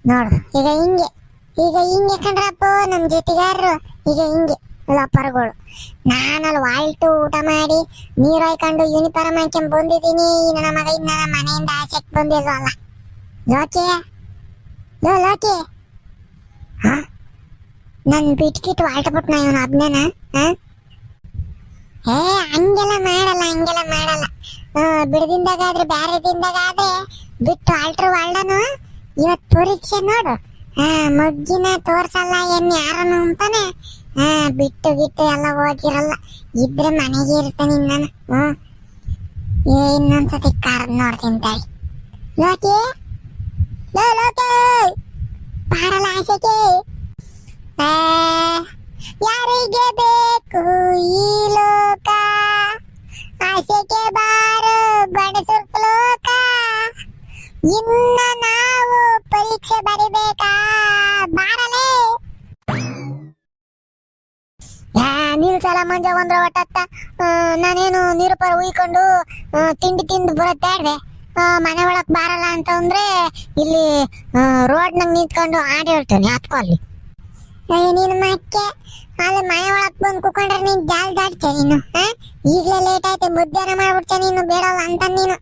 ನೋಡು ಈಗ ಹಿಂಗೆ ಕಣ್ರಪ್ಪ ನಮ್ ಜೊತೆಗಾರರು. ಈಗ ಹಿಂಗೆ ಲಪರ್ಗಳು. ನಾನಲ್ಲಿ ವಾಲ್ಟು ಊಟ ಮಾಡಿ ನೀರು ಹಾಯ್ಕೊಂಡು ಯೂನಿಫಾರ್ಮ್ ಹಾಕ್ಕೊಂಡ್ ಬಂದಿದ್ದೀನಿ. ನನ್ನ ಮಗ ಇನ್ನ ಮನೆಯಿಂದ ಆಚೆಕ್ ಬಂದಿಲ್ವಲ್ಲ. ಲೋಕಿ ಲೋಕಿ, ಹಾ ನನ್ ಬಿಟ್ಕಿಟ್ ವಾಲ್ಟ್ಬಿಟ್ನ ಇವನು ಅಬ್ನೇನ. ಏ ಹಂಗೆಲ್ಲ ಮಾಡಲ್ಲ. ಬಿಡದಿಂದಾಗಾದ್ರೆ ಬ್ಯಾರೆ ದಿಂದಾಗಾದ್ರೆ ಬಿಟ್ಟು ವಾಲ್ಡನು ಇವತ್ ಪರೀಕ್ಷೆ ನೋಡು. ಮಗ್ಗಿನ ತೋರ್ಸಲ್ಲ ಯಾರನು ಅಂತಾನೆ. ಬಿಟ್ಟು ಎಲ್ಲ ಹೋಗಿರಲ್ಲ. ಇದ್ರೆ ಮನೆಗೆ ಇರ್ತಾನೆ ನಾನು. ಇನ್ನೊಂದ್ಸತಿ ಕಾರ್ ನೋಡ್ತೀನಿ ತಾಳಿ. ಲೋಕಿ ಲೋಕಿ ಬಾರಲ್ಲ ಆಸೆಗೆ. ಯಾರಿಗೆ ಬೇಕು ಈ ಲೋಕ, ಆಸೆಗೆ ಬಾರು ಗಣಸುರ್ಕ ಲೋಕ. ಇನ್ನ ನಾವು ಪರೀಕ್ಷೆ ಬರಿಬೇಕಾ ಬಾರಲೇ. ನಿಲ್ಸಲ ಮಂಜ ಒಂದ್ರ ಒಟ್ಟತ್ತ. ನಾನೇನು ನಿರುಪರ ಉಯ್ಕೊಂಡು ತಿಂಡಿ ತಿಂದು ಬರತ್ತಾಡ್ದೆ. ಮನೆ ಒಳಕ್ ಬಾರಲ್ಲ ಅಂತ ಅಂದ್ರೆ ಇಲ್ಲಿ ರೋಡ್ನಾಗ ನಿಂತ್ಕೊಂಡು ಆಡಿ ಹೇಳ್ತೇನೆ ಹತ್ಕೊ ಅಲ್ಲಿ. ನೀನು ಮಕ್ಕೆ ಅಲ್ಲಿ ಮನೆ ಒಳಕ್ ಬಂದು ಕುಕೊಂಡ್ರೆ ನೀನ್ ಜಾಲ್ ದಾಡ್ತೇ ನೀನು. ಈಗ್ಲೇ ಲೇಟ್ ಆಯ್ತು, ಮಧ್ಯಾಹ್ನ ಮಾಡ್ಬಿಡ್ತೇ ನೀನು. ಬೇಡಲ್ಲ ಅಂತ ನೀನು.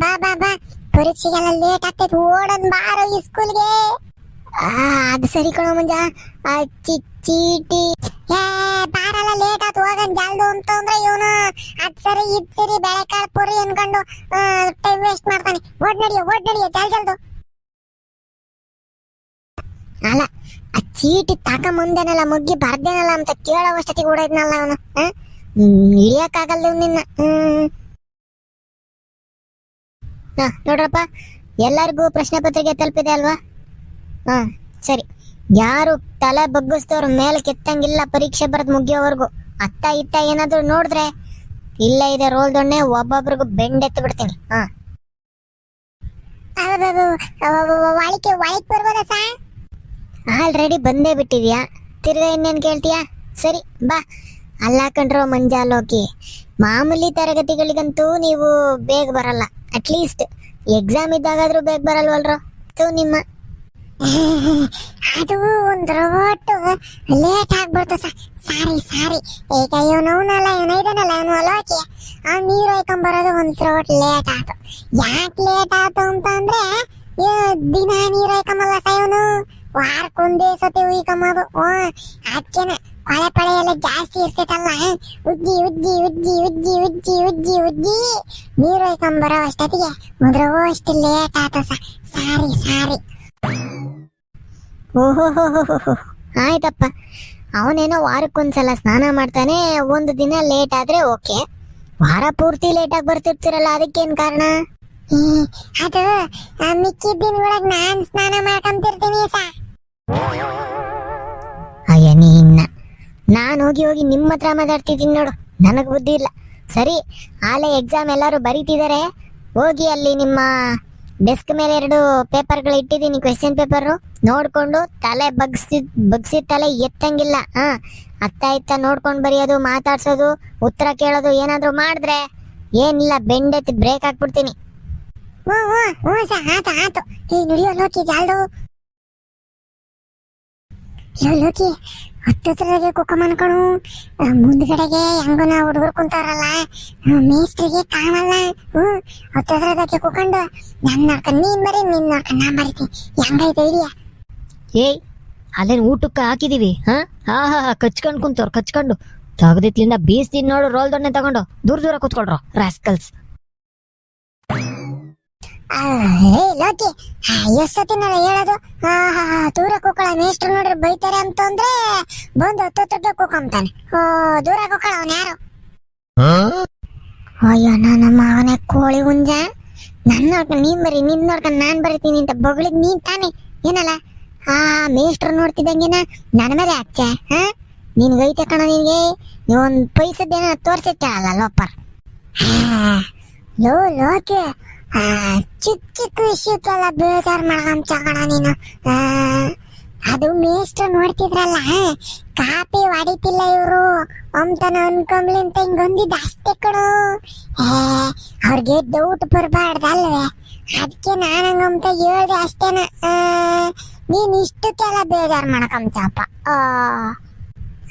ಬಾ ಬಾ ಬಾ, ಪರೀಕ್ಷೆಗೆಲ್ಲ ಲೇಟ್ ಆಗ್ತೈತಿ. ಓಡೋದ್ ಬಾರೋ ಈ ಸ್ಕೂಲ್ಗೆ. ಅದು ಸರಿ ಕಣೋ ಮಂಜ. ಚೀಟಿ ಬಾರಲ್ಲ, ಲೇಟ್ ಆಯ್ತು ಹೋಗನ್ ಜಾಲ್ದು ಅಂತ ಅಂದ್ರೆ ಇವನು ಅದ್ ಸರಿ ಇದ್ ಸರಿ ಬೆಳೆಕಾಳು ಪುರಿ ಅನ್ಕೊಂಡು ಟೈಮ್ ವೇಸ್ಟ್ ಮಾಡ್ತಾನೆ. ಓಡ್ ನಡಿಯೋ ಜಲ್ದು. ಅಲ್ಲ, ಆ ಚೀಟಿ ತಕೊಂಬಂದೇನಲ್ಲ, ಮುಗ್ಗಿ ಬರ್ದೇನಲ್ಲ ಅಂತ ಕೇಳೋವಷ್ಟೊತ್ತಿಗೆ ಓಡೋದ್ನಲ್ಲ ಅವನು. ಹಿಡಿಯಕ್ಕಾಗಲ್ಲ ನಿನ್ನ. ನೋಡ್ರಪ್ಪ, ಎಲ್ಲರಿಗೂ ಪ್ರಶ್ನೆ ಪತ್ರಿಕೆ ತಲುಪಿದೆ ಅಲ್ವಾ? ಸರಿ. ಯಾರು ತಲೆ ಬಗ್ಗಿಸ್ತವ್ರ ಮೇಲೆ ಕೆತ್ತಂಗಿಲ್ಲ ಪರೀಕ್ಷೆ ಬರದ್ ಮುಗಿಯೋವರೆಗೂ. ಅತ್ತ ಇತ್ತ ಏನಾದ್ರು ನೋಡಿದ್ರೆ ಇಲ್ಲ ಇದೆ ರೋಲ್ ದೊಣ್ಣೆ ಒಬ್ಬೊಬ್ರಿಗೂ ಬೆಂಡೆತ್ತು ಬಿಡ್ತೀನಿ. ಒಳಕ್ ಬರ್ಬೋದ ಸಾ? ಆಲ್ರೆಡಿ ಬಂದೇ ಬಿಟ್ಟಿದ್ಯಾ, ತಿರ್ಗಾ ಇನ್ನೇನ್ ಕೇಳ್ತೀಯಾ? ಸರಿ ಬಾ. ಅಲ್ಲ ಕಣ್ರೋ ಮಂಜಾ ಲೋಕಿ, ಮಾಮೂಲಿ ತರಗತಿಗಳಿಗಂತೂ ನೀವು ಬೇಗ ಬರಲ್ಲ. ಅಟ್ಲೀಸ್ಟ್ ಎಕ್ಸಾಮ್ ಇದ್ದಾಗಾದ್ರೂ ಬೇಗ ಬರಲ್ವಲ್ರೋ ನಿಮ್ಮ. ಅದು ಒಂದು ರೋಟ್ ಲೇಟ್ ಆಗ್ಬಿಡ್ತು. ಸಾರಿ. ಈಗ ಇವನವನಲ್ಲ, ಇವನೈದನಲ್ಲ, ಇವನು ಲೋಕಿ. ನೀರು ಹೊಯ್ಕೊಂಬರೋದು ಒಂದು ರೋಟ್ ಲೇಟ್ ಆಯ್ತು. ಯಾಕೆ ಲೇಟ್ ಆಯ್ತು ಅಂತ ಅಂದ್ರೆ ದಿನ ನೀರು ಹೊಯ್ಕೊಂಬಲ್ಲ ಸ ಇವನು. ವಾರಕ್ಕೊಂದೇ ಸತಿ ಉಯ್ಕೊಂಬೋದು. ಅದಕ್ಕೇನ ಕೊಳೆ ಪಳೆ ಎಲ್ಲ ಜಾಸ್ತಿ ಇರ್ತೈತಲ್ಲ, ಉಜ್ಜಿ ನೀರು ಹೊಯ್ಕೊಂಬರೋ ಅಷ್ಟೊತ್ತಿಗೆ ಮುದ್ರೋ ಅಷ್ಟು ಲೇಟ್ ಆಯ್ತು ಸಾರಿ. ಓಹೋ, ಆಯ್ತಪ್ಪ. ಅವನೇನೋ ವಾರಕ್ಕೊಂದ್ಸಲ ಸ್ನಾನ ಮಾಡ್ತಾನೆ. ಒಂದು ದಿನ ಲೇಟ್ ಆದ್ರೆ ಓಕೆ, ವಾರ ಪೂರ್ತಿ ಲೇಟ್ ಆಗಿ ಬರ್ತಿರ್ತಿರಲ್ಲ, ಅದಕ್ಕೇನ್ ಕಾರಣ? ಅದು ಮಿಕ್ಕಿದ ದಿನದೊಳಗೆ ನಾನ್ ಸ್ನಾನ ಮಾಡ್ಕೊಂತಿರ್ತೀನಿ ಸ. ಅಯ್ಯ ನೀನ್ನ, ನಾನು ಹೋಗಿ ನಿಮ್ಮ ಹತ್ರ ಮಾತಾಡ್ತಿದ್ದೀನಿ ನೋಡು, ನನಗ್ ಬುದ್ಧಿ ಇಲ್ಲ. ಸರಿ, ಆಲೆ ಎಕ್ಸಾಮ್ ಎಲ್ಲರೂ ಬರೀತಿದ್ದಾರೆ. ಹೋಗಿ ಅಲ್ಲಿ ನಿಮ್ಮ ಡೆಸ್ಕ್ ಮೇಲೆ 2 ಪೇಪರ್ಗಳು ಇಟ್ಟಿದ್ದೀನಿ, ಕ್ವೆಶ್ಚನ್ ಪೇಪರ್. ನೋಡ್ಕೊಂಡು ತಲೆ ಬಗ್ಸಿ ತಲೆ ಎತ್ತಂಗಿಲ್ಲ. ಅತ್ತ ಇತ್ತ ನೋಡ್ಕೊಂಡು ಬರೆಯೋದು, ಮಾತಾಡ್ಸೋದು, ಉತ್ತರ ಕೇಳೋದು ಏನಾದ್ರು ಮಾಡಿದ್ರೆ ಏನಿಲ್ಲ ಬೆಂಡೆತ್ತಿ ಬ್ರೇಕ್ ಹಾಕ್ಬಿಡ್ತೀನಿ. ಆತು. ಈ ನುಡಿಯೋ ಲೋಕಿ ಜಾಲ್ದು. ಲೋಕಿ ಹತ್ತತ್ರದಾಗೆ ಕುಕ್ಕಮನ್ಕಣು. ಮುಂದ್ಗಡೆಗೆ ಹೆಂಗನ ಹುಡುಗರು ಕುಂತಾರಲ್ಲ, ಮೇಸ್ಟ್ರಿಗೆ ಕಾಣಲ್ಲ. ಹತ್ತತ್ರದಾಗೆ ಕುಕ್ಕೊಂಡು ನನ್ನ ನೋಡ್ಕೊಂಡು ನೀನ್ ಬರೀ, ನಿನ್ ನೋಡ್ಕೊಂಡು ನಾ ಬರೀತೀನಿ. ಹೆಂಗೈತೆ ಐಡಿಯಾ? ಏಯ್, ಅಲ್ಲೇನು ಊಟಕ್ಕೆ ಹಾಕಿದೀವಿ. ಕಚ್ಕೊಂಡು ಕುಂತವ್ರು, ಕಚ್ಕೊಂಡು ತಗದಿತ್ಲಿಂದ ಬೀಸ್ತೀನಿ ನೋಡು. ರೋಲ್ ದೊಣ್ಣೆ ತಗೊಂಡು ದೂರ ಕೂತ್ಕೊಳ್ರು ರಾಸ್ಕಲ್ಸ್. ಲೋಕಿ, ಎಷ್ಟೊತ್ತಿನ ಹೇಳೋದು? ದೂರ ಕೂಕಳ, ಮೇಷ್ಟ್ರು ನೋಡ್ರಿ ಬೈತಾರೆ ಅಂತಂದ್ರೆ ಬಂದು ಹತ್ತೊತ್ತ ಕೂಕೊಂತಾನೆ. ದೂರ ಕೂಕಳ ಅವನ್ ಯಾರು? ಅಯ್ಯೋ ನನ್ನ ಮಾವನೇ ಕೋಳಿ ಹುಂಜ. ನನ್ನ ನೋಡ್ಕೊಂಡು ನೀನ್ ಬರೀ, ನಿನ್ ನೋಡ್ಕೊಂಡು ನಾನ್ ಬರೀತೀನಿ ಅಂತ ಬಗಳಿದ್ ನೀನ್ ತಾನೆ ಏನಲ್ಲ? ಮೇಷ್ಟ್ರು ನೋಡ್ತಿದ್ದಂಗೆನ ನನ್ನ ಮೇಲೆ ಹಾಕ್ತೆ. ನಿನ್ಗೈತೆ ಕಣ, ನಿನ್ಗೆ ನೀವೊಂದ್ ಪೈಸದ್ದೇನ ತೋರ್ಸಿಟ್ಟಲ್ಲ ಲೋಪರ್. ಲೋಕಿ, ಚಿಕ್ಕ ವಿಷಯಕ್ಕೆಲ್ಲ ಬೇಜಾರ್ ಮಾಡ್ಕೊಂತ ಕಣ ನೀನು. ಅದು ಮೇಷ್ಟ್ರು ನೋಡ್ತಿದ್ರಲ್ಲ, ಕಾಪಿ ಹೊಡಿತಿಲ್ಲ ಇವ್ರು ಅಂತಾನ ಅನ್ಕೊಂಬ್ಲಿ ಅಂತ ಹಿಂಗೊಂದಿದ್ದು ಅಷ್ಟೇ ಕಣೋ. ಅವ್ರಿಗೆ ಡೌಟ್ ಬರ್ಬಾರ್ದಲ್ವೇ, ಅದಕ್ಕೆ ನಾನಂಗಂತ ಹೇಳ್ದೆ ಅಷ್ಟೇನ. ನೀನ್ ಇಷ್ಟಕ್ಕೆಲ್ಲ ಬೇಜಾರು ಮಾಡಕಂತಪ್ಪ.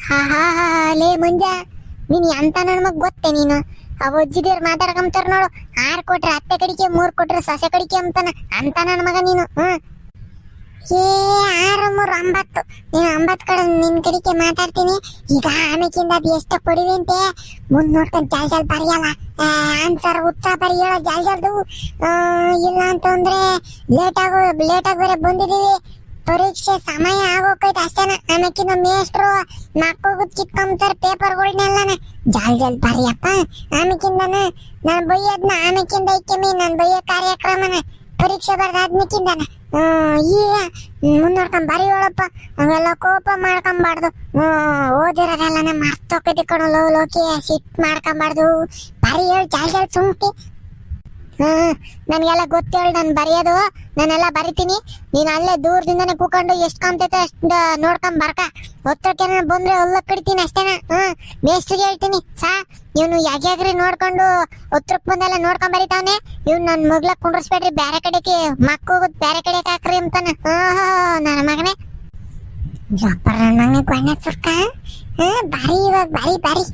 ಹಾ ಹಾ ಹಾ ಲೇ ಮಂಜ, ನೀನ್ ಎಂತ ನನ್ಮಗ್ ಗೊತ್ತೇ ನೀನು? ಅವ ಅಜ್ಜಿದೇವ್ರು ಮಾತಾಡ್ಕೊಂತಾರ ನೋಡು, 6 ಕೊಟ್ರೆ ಅತ್ತೆ ಕಡಿಕೆ 3 ಕೊಟ್ರೆ ಸೊಸೆ ಕಡಿಕೆ ಅಂತಾನ ಅಂತ ನನ್ ಮಗ ನೀನು. 6 3 9. ನೀನು 9 ಕಡೆ ನಿನ್ ಕಡಿಕೆ ಮಾತಾಡ್ತೀನಿ ಈಗ. ಆಮೇಕಿಂದ ಅದು ಎಷ್ಟು ಕೊಡಿವಿ ಅಂತೆ ಮುಂದ್ ನೋಡ್ಕೊಂಡ್ ಜಲ್ ಬರೆಯಲ್ಲ. ಆನ್ಸರ್ ಉತ್ಸಾಹ ಬರಿ ಹೇಳೋ ಜಲ್ದು. ಇಲ್ಲ ಅಂತಂದ್ರೆ ಲೇಟಾಗಿ ಬೇರೆ ಬಂದಿದೀವಿ, ಪರೀಕ್ಷೆ ಸಮಯ ಆಗೋಕೈತೆ ಅಷ್ಟೇನ. ಆಮೇಕಿಂದ ಮೇಷ್ಟ್ರು ಮಕ್ಕಳು ಕಿತ್ಕೊಂತಾರ ಪೇಪರ್ಗಳನ್ನೆಲ್ಲನ. ಜಲ್ ಬರಿಯಪ್ಪ. ಆಮೇಕಿಂದನ ನಾನು ಬೈಯೋದ್ನ ಆಮೇಕಿಂದ ಐಕೆಮಿ, ನಾನು ಬೈಯೋ ಕಾರ್ಯಕ್ರಮನ ಪರೀಕ್ಷೆ ಬರ್ದಾದ್ಮೇಕಿಂದನ ಈಗ ಮುಂದೋಡ್ಕೊಂಡ್ ಬರೀ ಹೇಳಪ್ಪ. ಅವೆಲ್ಲ ಕೋಪ ಮಾಡ್ಕೊಂಬಾರ್ದು. ಓದಿರೋದೆಲ್ಲನ ಮರ್ತೋಕೈತಿ ಕಣೋ ಲೋಕಿ, ಸಿಟ್ ಮಾಡ್ಕೊಂಬಾರ್ದು. ಬರೀ ಹೇಳಿ ಜಲ್ ಸುಮ್ಕಿ. ನನ್ಗೆಲ್ಲ ಗೊತ್ತೇಳಿ ನಾನು ಬರೆಯೋದು, ನಾನೆಲ್ಲ ಬರಿತೀನಿ. ನೀನ್ ಅಲ್ಲೇ ದೂರದಿಂದನೇ ಕೂಕೊಂಡು ಎಷ್ಟು ಕಾಣ್ತೈತೆ ಅಷ್ಟ ನೋಡ್ಕೊಂಡ್ ಬರ್ಕ. ಒತ್ತಕ್ಕೆ ಬಂದ್ರೆ ಹೊಲ್ಲ ಕಡಿತೀನಿ ಅಷ್ಟೇನ. ಮೇಸ್ಟ್ರಿಗೆ ಹೇಳ್ತೀನಿ ಸಾ, ಇವನು ಯಾಗ್ಯಾಗ್ರಿ ನೋಡ್ಕೊಂಡು ಒತ್ತರಕ್ ಬಂದೆಲ್ಲ ನೋಡ್ಕೊಂಡ್ ಬರಿತಾವನೆ, ಇವ್ನು ನನ್ ಮಗ್ಲ ಕುಂಡ್ರಸ್ಬೇಡ್ರಿ, ಬೇರೆ ಕಡೆಗೆ ಮಕ್ಕ ಹೋಗುದ್ ಬೇರೆ ಕಡೆಗೆ ಹಾಕ್ರಿ ಅಂತಾನ. ನನ್ನ ಮಗನೇ ನಂಗೆ ಗೊಣ್ಣ ಸುರ್ಕ. ಬಾರಿ ಇವಾಗ ಬಾರಿ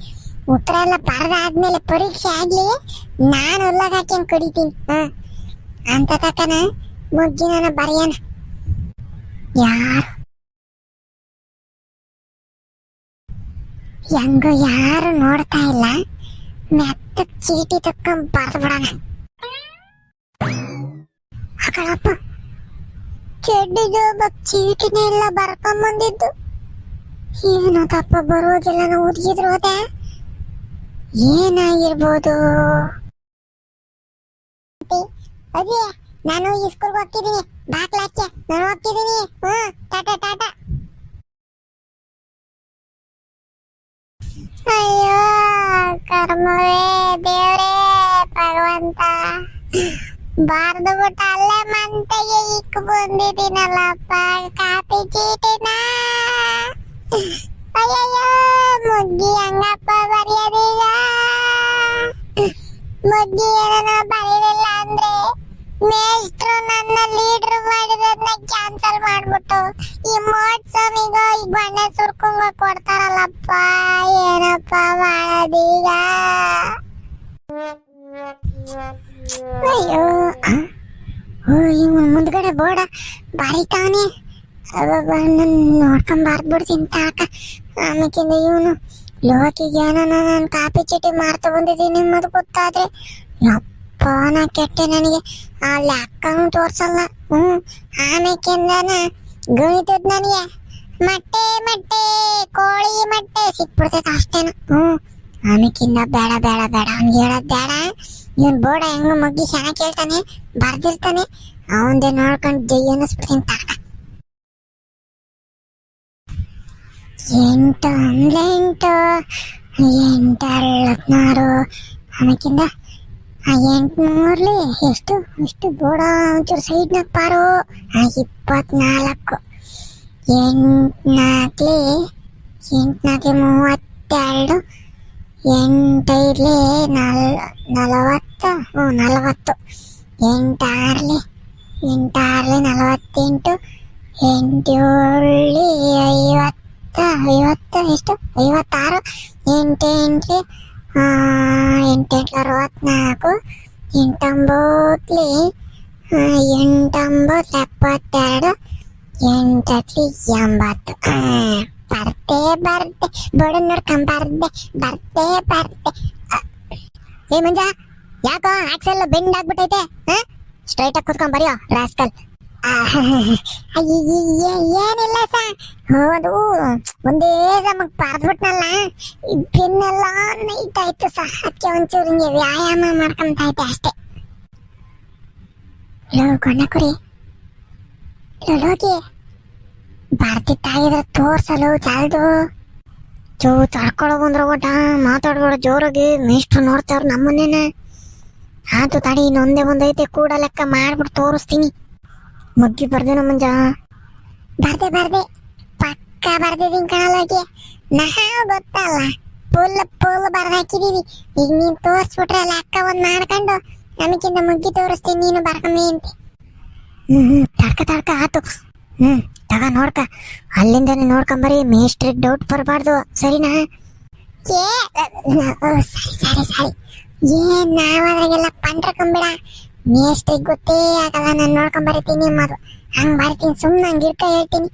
ಉತ್ತರ ಎಲ್ಲ ಬರದಾದ್ಮೇಲೆ ಪರೀಕ್ಷೆ ಆಗ್ಲಿ ನಾನು ಹೊಲ್ಲಾಗ ಹಾಕ್ಯಂಗ್ ಕಡಿತೀನಿ. ಅಂತ ತಕ್ಕನ ಮುಗ್ಗಿನ ಬರೆಯನ. ಯಾರು ಹೆಂಗೋ ಯಾರು ನೋಡ್ತಾ ಇಲ್ಲ, ಮೆತ್ತಕ್ ಚೀಟಿ ತಕ್ಕೊಂಡ್ ಬರ್ದ್ಬಿಡಣ. ಅಕ್ಕಳಪ್ಪ ಚೆಡ್ಡಿಗೆ ಚೀಟಿನೇ ಎಲ್ಲ ಬರ್ಕೊಂಬಂದಿದ್ದು. ಏನು ತಪ್ಪ ಬರೋದಿಲ್ಲ, ನಾವು ಹುಡುಗಿದ್ರು ಹೋದೆ ಏನಾಗಿರ್ಬೋದು? ಅದೇ ನಾನು ಈ ಸ್ಕೂಲ್ಗೆ ಹೋಗ್ತಿದ್ದೀನಿ, ಬಾಕ್ಲಾಚೆ ನಾನು ಹೋಗ್ತಿದ್ದೀನಿ. ಟಾಟಾ ಟಾಟಾ. ಅಯ್ಯೋ ಕರ್ಮವೇ ದೇವ್ರೇ ಭಗವಂತ, ಬಾರ್ದು ಬಿಟ್ಟು ಅಲ್ಲೇ ಮಂತೆಗೆ ಇಕ್ ಬಂದಿದ್ದೀನಲ್ಲಪ್ಪ ಕಾಪಿ ಚೀಟಿನ. ಅಯ್ಯಯ್ಯೋ ಮುಗ್ಗಿ ಹಂಗಪ್ಪ ಬರೆಯೋದೀಗ. ಮುಗ್ಗಿ ಏನೋ ಬರೀಲಿಲ್ಲ ಅಂದ್ರೆ ಮೇಷ್ಟ್ರು ನನ್ನ ಲೀಡರ್ ಮಾಡಿರೋದನ್ನ ಕ್ಯಾನ್ಸಲ್ ಮಾಡ್ಬಿಟ್ಟು ಈ ಮೋಟ್ಸಮಿಗ ಈ ಬಣ್ಣ ಸುರ್ಕೊಂಗ ಕೊಡ್ತಾರಲ್ಲಪ್ಪ, ಏನಪ್ಪ ಮಾಡೋದೀಗ? ಅಯ್ಯೋ ಇವನ್ ಮುಂದ್ಗಡೆ ಬೋರ್ಡ ಬರೀತಾವನೆ, ನೋಡ್ಕೊಂಡ್ ಬರ್ಬಿಡ್ತೀನಿ ತಾಕ. ಆಮೇಕಿಂದ ಇವನು ಲೋಕಿಗೆ ಏನೋ ನಾನು ಕಾಪಿ ಚೀಟಿ ಮಾರ್ತಾ ಬಂದಿದ್ದೀನಿ ನಿಮ್ಮದು ಗೊತ್ತಾದ್ರೆ ಯಪ್ಪ ನಾ ಕೆಟ್ಟೆ, ನನಗೆ ಅಲ್ಲಿ ಅಕ್ಕನೂ ತೋರ್ಸಲ್ಲ. ಆಮೇಕಿಂದನ ಗಣಿತದ್ ನನಗೆ ಮೊಟ್ಟೆ ಮೊಟ್ಟೆ ಕೋಳಿ ಮೊಟ್ಟೆ ಸಿಕ್ಬಿಡ್ತೈತೆ ಅಷ್ಟೇನು. ಆಮೇಕಿಂದ ಬೇಡ ಬೇಡ ಬೇಡ ಅವ್ನಿಗೆ ಹೇಳೋದ್ ಬೇಡ. ಇವನ್ ಬೋರ್ಡ ಹೆಂಗ ಮಗ್ಗಿ ಚೆನ್ನಾಗಿ ಕೇಳ್ತಾನೆ, ಬರ್ದಿರ್ತಾನೆ, ಅವಂದೇ ನೋಡ್ಕೊಂಡು ಜೈ ಅನ್ನಿಸ್ಬಿಡ್ತೀನಿ ತಾಕ. 8 ಅಂದ್ರೆ 8 8 16. ಆಮೇಕಿಂದ 8 ಮೂರ್ಲಿ ಎಷ್ಟು ಎಷ್ಟು ಬೋಡ ಒಂಚೂರು ಸೈಡ್ನಾಗ ಪಾರು. 24 8 ನಾಲ್ಕಲಿ 8 32 8 ಐದ್ಲಿ 40 40 8 ಆರ್ಲಿ 48 8 ಏಳ್ಲಿ 50 ಎಷ್ಟು 56 8 8 8 64 8 9 8 72 8 80. ಬರ್ತೆ ಬೋರ್ಡ್ ನೋಡ್ಕೊಂಡ್ ಬರ್ತೆ. ಏ ಮಂಜ, ಯಾಕೋ ಆಕ್ಸೆಲ್ ಬೆಂಡ್ ಆಗ್ಬಿಟ್ಟೈತೆ? ಸ್ಟ್ರೈಟ್ ಆಗಿ ಕುತ್ಕೊಂಡ್ ಬರೆಯೋ ರಾಸ್ಕಲ್. ಏನಿಲ್ಲ ಸರ್, ಅದು ಒಂದೇ ಸಮಕ್ ಪಾರ್ದ್ಬಿಟ್ನಲ್ಲ, ಬೆನ್ನೆಲ್ಲ ನೈತಾಯ್ತು ಸರ್, ಅದಕ್ಕೆ ಒಂಚೂರು ಹಿಂಗೆ ವ್ಯಾಯಾಮ ಮಾಡ್ಕೊಂತೈತೆ ಅಷ್ಟೇ. ಗಣ್ಣ ಕುರಿ ಲೋಗಿ ಬರ್ತಿತ್ತಾಗಿದ್ರೆ ತೋರ್ಸಲು ಚಾಲ್ದು. ತಡ್ಕೊಳೋ ಬಂದ್ರ ಒಟ್ಟ ಮಾತಾಡ್ಬೇಡ ಜೋರಾಗಿ, ಮೇಷ್ಟ್ರು ನೋಡ್ತಾವ್ರ ನಮ್ಮನ್ನೇನ. ಆತು ತಡಿ, ಇನ್ನೊಂದೇ ಒಂದೈತೆ ಕೂಡ ಲೆಕ್ಕ ಮಾಡ್ಬಿಟ್ಟು ತೋರಿಸ್ತೀನಿ. ಮಗ್ಗಿ ಬರ್ದೇನ ಮಂಜ? ಬರ್ದೆ ಪಕ್ಕ ಬರ್ದಿದ್ದೀನಿ ಕಣಲೋಗಿ. ನಾವು ಗೊತ್ತಲ್ಲ ಫುಲ್ ಬರ್ದಾಕಿದೀವಿ. ಈಗ ನೀನ್ ತೋರ್ಸ್ಬಿಟ್ರೆ ಲೆಕ್ಕ ಒಂದ್ ಮಾಡ್ಕೊಂಡು ನಮಗಿಂತ ಮುಗ್ಗಿ ತೋರಿಸ್ತೀನಿ, ನೀನು ಬರ್ಕಮ್ಮಿ ಅಂತ. ತಡ್ಕ ಆತು. ತಗ ನೋಡ್ಕ, ಅಲ್ಲಿಂದಾನೆ ನೋಡ್ಕೊಂಬರಿ, ಮೇಸ್ಟ್ರಿಗೆ ಡೌಟ್ ಬರಬಾರ್ದು, ಸರಿನಾ? ಸರಿ ಏನ್ ನಾವಾದ್ರಾಗೆಲ್ಲ ಪಂಡ್ರಕೊಂಬಿಡ. ಮೇಸ್ಟ್ರಿಗೆ ಗೊತ್ತೇ ಆಗಲ್ಲ, ನಾನು ನೋಡ್ಕೊಂಬರಿತೀನಿ ಮದು. ಹಂಗ್ ಬರ್ತೀನಿ, ಸುಮ್ಮನೆ ಹಂಗೆ ಇರ್ಕ ಹೇಳ್ತೀನಿ.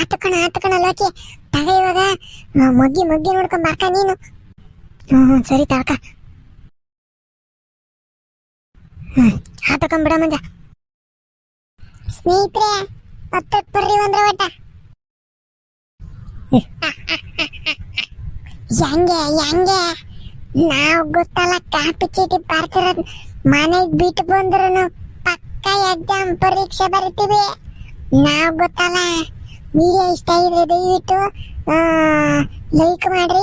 ಆತು ಕಣ ಲೋಕಿ. ತಗ ಇವಾಗ ಮೊಗ್ಗಿ ನೋಡ್ಕೊಂಡ್ ಬರ್ಕ ನೀನು. ಸರಿ ತಡ್ಕ. ಆತಕೊಂಬಿಡ ಮಂಜ. ಸ್ನೇಹಿತರೆ, ಹತ್ತತ್ ಬರ್ರಿ ಒಂದ್ರ ಒಟ್ಟ. ಹೆಂಗೆ ನಾವು ಗೊತ್ತಲ್ಲ, ಕಾಪಿ ಚೀಟಿ ಬರ್ತಿರೋದ್ ಮನೆಗ್ ಬಿಟ್ಟು ಬಂದ್ರು ಪಕ್ಕ ಎಕ್ಸಾಮ್ ಪರೀಕ್ಷೆ ಬರಿತೀವಿ. ನಾವು ಗೊತ್ತಲ್ಲ. ವಿಡಿಯೋ ಇಷ್ಟ ಆಗಿದ್ರೆ ದಯವಿಟ್ಟು ಲೈಕ್ ಮಾಡ್ರಿ,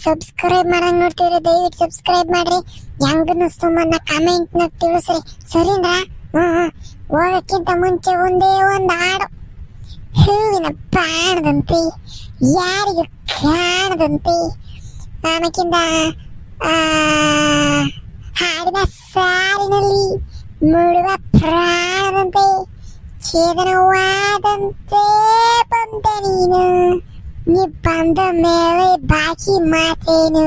ಸಬ್ಸ್ಕ್ರೈಬ್ ಮಾಡಂಗ್ ನೋಡ್ತಿದ್ರೆ ದಯವಿಟ್ಟು ಸಬ್ಸ್ಕ್ರೈಬ್ ಮಾಡ್ರಿ. ಹೆಂಗನ್ನು ಸುಮ್ಮನೆ ಕಮೆಂಟ್ ನ ತಿಳಿಸ್ರಿ, ಸರಿನಾ? ಹೋಗಕ್ಕಿಂತ ಮುಂಚೆ ಒಂದೇ ಒಂದು ಹಾಡು. ಹೂವಿನ ಬಾಣದಂತೆ ಯಾರಿಗೂ ಕಾಣದಂತೆ, ಆಮೇಕಿಂದ ಹಾಡಿದ ಸಾಲಿನಲ್ಲಿ ಮುಳುವ ಪ್ರಾಣದಂತೆ, ಛೇದನವಾದಂತೆ ಬಂದ ನೀನು, ನೀ ಬಂದ ಮೇಲೆ ಬಾಕಿ ಮಾತೇನು?